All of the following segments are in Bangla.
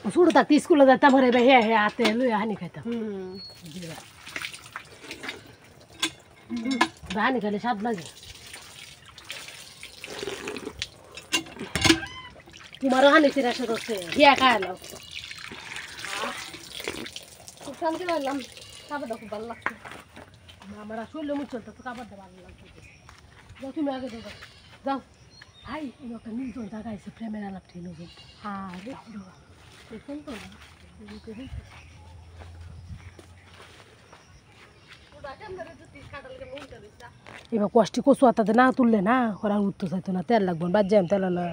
ছোট থাকতে স্কুলে যেতাম ঘরে হে হে হাতে লুয়ে হানি খাইতাম হানি খাইলে স্বাদ লাগে তোমারও হানি চিরা সে করছে হিয়া খাইলাম খুব শান্তি পাইলাম খাবারটা খুব ভালো লাগছে আমার শরীরে মুখ চলতে তো খাবারটা ভালো লাগছে যাও তুমি আগে দেবো যাও ভাই একটা নির্জন জায়গা আছে প্রেমের আলাপ ঠিক নজর হ্যাঁ দেখুন তো না এবার কষ্টি কচু আতাতে না তুললে না ওরা উঠতে চাইতো না তেল লাগবে বাদ যাই তেল না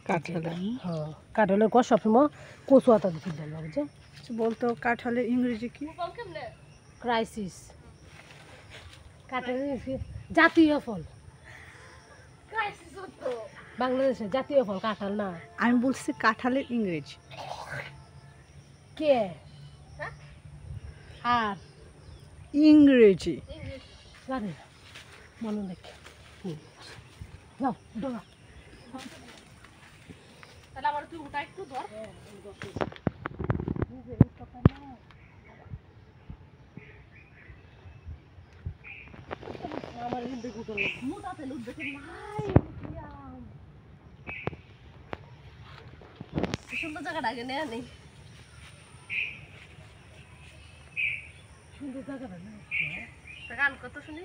কাঁঠাল হ্যাঁ কাঁঠালের কষ সবসময় কচু আতাতে তুলতে হবে বুঝছে বলতো কাঁঠালের ইংরেজি কি ক্রাইসিস কাঁঠালের জাতীয় ফল বাংলাদেশের জাতীয় ফল কাঁঠাল না আমি বলছি কাঁঠালের ইংরেজি কে আর ইংরেজি জানি না মনে দেখে যাও ডোবা তাহলে আবার তুই উঠা একটু ধর আমার হিন্দু গুটল মোটাতে লুট দেখে নাই সুন্দর জায়গাটা আগে নেয়া নেই সুন্দর জায়গাটা না গান কত শুনি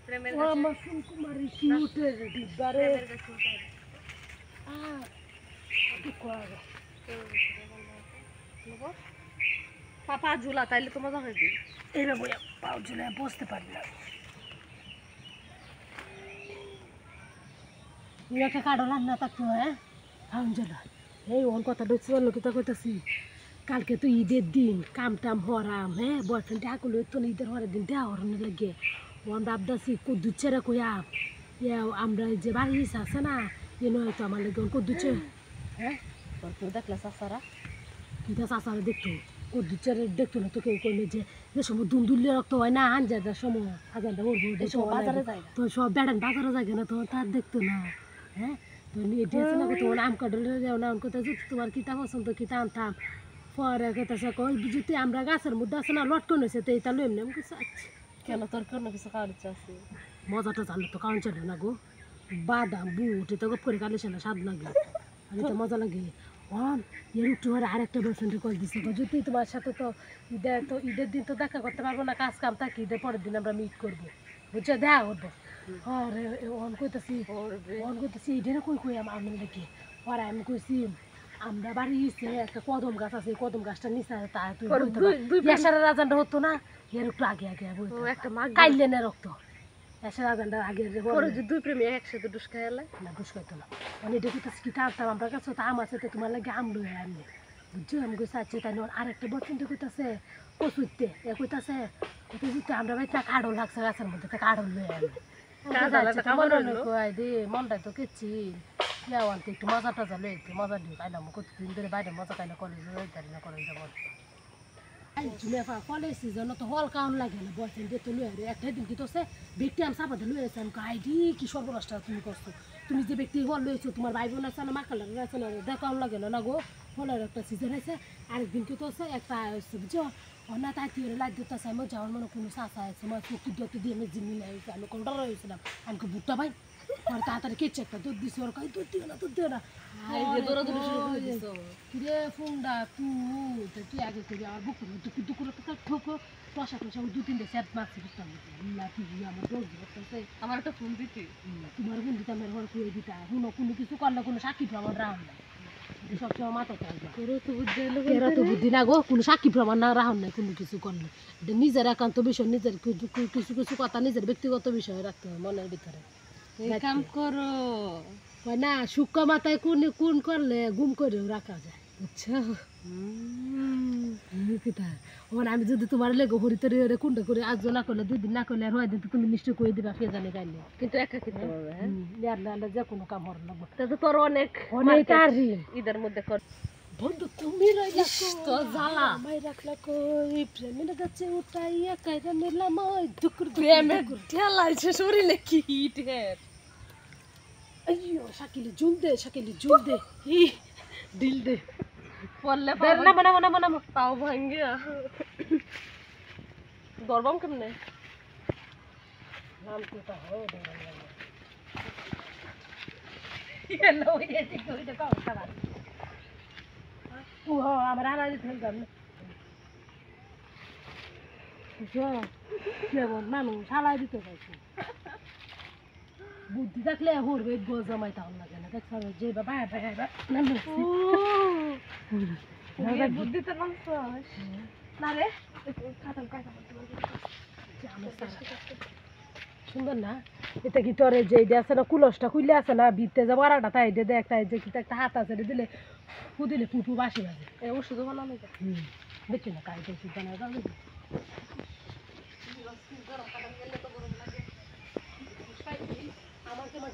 প্রেমের গান আমার সুকুমারী কিউটের দিবারে কি করা পাপা ঝুলা তাইলে তো মজা হয়ে যাবে এইভাবে বইয়া পাও ঝুলা বসতে পারি না একটা কাঠো রান্না থাকতো হ্যাঁ ফাউন ঝুলা এই ওর কথা ঢুকছে বললো কি তা কইতাছি কালকে তো ঈদের দিন কাম টাম হরাম হ্যাঁ বয়ফ্রেন্ড ডাকুল তো ঈদের হরের দিন দেওয়া হরানোর লাগে ওর ভাবদাসি কদ্দুর ছেড়ে কইয়া আমরা যে বাড়ি আছে না এ নয় তো আমার লাগে কদ্দুর ছেড়ে হ্যাঁ তোর দেখলে চাষারা কিটা চাষারা দেখতো কদ্দুর ছেড়ে দেখতো না তো কেউ কইলে যে সময় দুমদুল্লে রক্ত হয় না আনজাদার সময় হাজারটা উঠবো বাজারে যায় তো সব বেড়ান বাজারে যায় না তো তার দেখতো না হ্যাঁ তো এটা আছে না তোমার আম কাটলে যাও না কোথায় যদি তোমার কিতা পছন্দ কিতা আনতাম পরে কোথায় কই যদি আমরা গাছের মধ্যে আছে না লটকন হয়েছে তো এটা এমনি আমি কিছু কেন তোর কোনো কিছু খাওয়ার ইচ্ছা আছে মজাটা জানলে তো কারণ চলে না গো বাদাম বুট এটা গপ করে কালে না স্বাদ লাগে আর এটা মজা লাগে এর একটু আর আরেকটা বয়ফ্রেন্ডে কল দিছে যদি তোমার সাথে তো ঈদের দিন তো দেখা করতে পারবো না কাজ কাম থাকি ঈদের পরের দিন আমরা মিট করবো বুঝছো দেখা করবো আরে অন কইতাছি এটারে কই আমার দেখি পরে আমি কইছি আমরা বাড়ি গেছে একটা কদম গাছ আছে কদম গাছটা নিচে তা তুই এসারা রাজানটা হতো না এর একটু আগে আগে একটা কাইলে না রক্ত এসার রাজানটা আগে দুই প্রেমী একসাথে ডুস খাইলে না ডুস খাইতো না মানে এটা কইতাছি কি টানতাম আমরা কাছে তো আম আছে তো তোমার লাগে আম লই আনলে বুঝছো আমি কইছি আচ্ছা তাই আরেকটা বর্তমান কইতাছে কচুইতে কইতাছে আমরা বাড়িতে কাড়ল লাগছে গাছের মধ্যে তো কাড়ল লই আনলে মনটা তো কেছি আনতে একটু মজা টজা লই একটু মজা দিয়ে খাইলাম কতদিন ধরে বাইরে মজা খাইলে কলেজে যাইতারি না কলেজে যাবো কলেজ সিজন তো হল কাউন লাগে না বয়ফ্রেন্ড তো লই আরে একটা দিন কি তো ব্যক্তি আমি সাপাতে লই আছে আমি আইডি কি সর্বনাশটা তুমি করছো তুমি যে ব্যক্তি হল লইছো তোমার ভাই বোন আছে না মাকাল আছে না দেখাউন লাগে না গো হলের একটা সিজন আছে আরেকদিন কি তো একটা হচ্ছে বুঝছো না তাই তুই লাইট দিতে চাই আমার যাওয়ার মনে কোনো চাষা আছে আমার চুক্তি ডক্তি দিয়ে আমি জিম্মি লাগছে আমি কোনটা রয়েছিলাম আমি বুটটা ভাই আর তাড়াতাড়ি কেচে একটা দুধ দিছি ওর কাই দুধ দিও না কিরে ফোনটা তুই আগে করি আমার বুক দুকুর ঠোকো টসা টসা দু তিনটে সেট মারছি বুঝতাম আমার দোষ দিতে আমার একটা ফোন দিতে তোমার ফোন দিতে আমার ঘর খুঁড়ে দিতা কোনো কিছু করলে কোনো সাক্ষী প্রমাণ রাখুন না সবসময় মাথা তো বুদ্ধি না গো কোনো সাক্ষী প্রমাণ না রাখুন নাই কোনো কিছু করলে এটা নিজের একান্ত বিষয় নিজের কিছু কিছু কথা নিজের ব্যক্তিগত বিষয় রাখতে হয় মনের ভিতরে কাম করো না শুক্র মাথায় কোন করলে গুম করেও রাখা যায় বুঝছো আমি যদি তোমার লেগে হরিতরি কোনটা করে আজ না করলে 2 দিন না করলে আর হয় দিন তুমি নিশ্চয় কই দিবা কে জানে গাইলে কিন্তু একা কিনতে পারবে হ্যাঁ যে কোনো কাম হর লাগবে তো তোর অনেক আর ঈদের মধ্যে কর বন্ধু তুমি রইলা তো জ্বালা মাই রাখলা কই প্রেমের গাছে উঠাইয়া কাইরা নিলাম ওই দুকুর প্রেমের ঠেলাইছে শরীরে কি হিট হেড আইয়ো শাকিলি জুল দে ই দিল দে পড়লে না পাও ভাঙ্গে দরবাম কেমনে নাম তো হয় এলো ওই যে কই তো কাও সারা ও আমরা না দিতে হইতাম না কেমন মানুষ সালাই দিতে পারছি বুদ্ধি থাকলে হরবে গোল জমাই তাহলে লাগে না দেখছ যে বাবা বুদ্ধি তো না রে সুন্দর না এটা কি তোর যে আছে না কুলসটা খুললে আছে না ভিতরে যে বড়াটা তাই দে একটা যে কি একটা হাত আছে দিলে ফু দিলে ফুটু বাসি বাজে এই ওষুধ বানানো দেখছি না কাই ওষুধ বানায় আমার তোমার